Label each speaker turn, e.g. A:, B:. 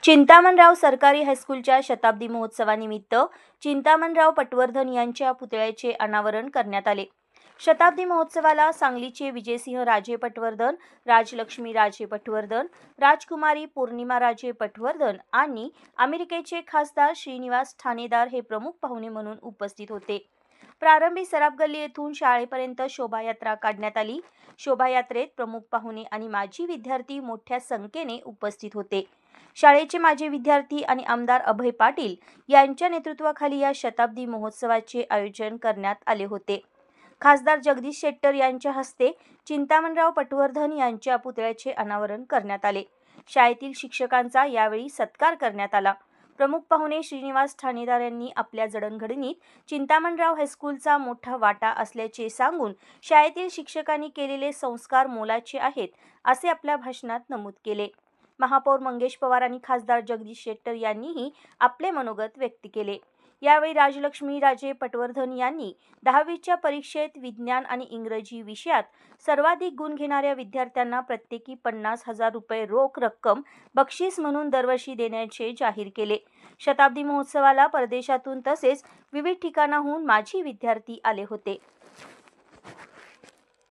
A: चिंतामणराव सरकारी हायस्कूलच्या शताब्दी महोत्सवानिमित्त चिंतामणराव पटवर्धन यांच्या पुतळ्याचे अनावरण करण्यात आले। शताब्दी महोत्सवाला सांगलीचे विजयसिंह राजे पटवर्धन, राजलक्ष्मी राजे पटवर्धन, राजकुमारी पौर्णिमा राजे पटवर्धन आणि अमेरिकेचे खासदार श्रीनिवास ठाणेदार हे प्रमुख पाहुणे म्हणून उपस्थित होते। प्रारंभी सराफ गल्ली येथून शाळेपर्यंत शोभायात्रा काढण्यात आली। शोभायात्रेत प्रमुख पाहुणे आणि माजी विद्यार्थी मोठ्या संख्येने उपस्थित होते। शाळेचे माजी विद्यार्थी आणि आमदार अभय पाटील यांच्या नेतृत्वाखाली या शताब्दी महोत्सवाचे आयोजन करण्यात आले होते। खासदार जगदीश शेट्टर यांच्या हस्ते चिंतामणराव पटवर्धन यांच्या पुतळ्याचे अनावरण करण्यात आले। शाळेतील शिक्षकांचा यावेळी सत्कार करण्यात आला। प्रमुख पाहुणे श्रीनिवास ठाणेदार यांनी आपल्या जडणघडणीत चिंतामणराव हायस्कूलचा मोठा वाटा असल्याचे सांगून शाळेतील शिक्षकांनी केलेले संस्कार मोलाचे आहेत असे आपल्या भाषणात नमूद केले। महापौर मंगेश पवार आणि खासदार जगदीश शेट्टर यांनीही आपले मनोगत व्यक्त केले। यावेळी राजलक्ष्मी राजे पटवर्धन यांनी 10वीच्या परीक्षेत विज्ञान आणि इंग्रजी विषयात सर्वाधिक गुण घेणाऱ्या विद्यार्थ्यांना प्रत्येकी 50,000 रुपये रोख रक्कम बक्षीस म्हणून दरवर्षी देण्याचे जाहीर केले। शताब्दी महोत्सवाला परदेशातून तसेच विविध ठिकाणाहून माजी विद्यार्थी आले होते।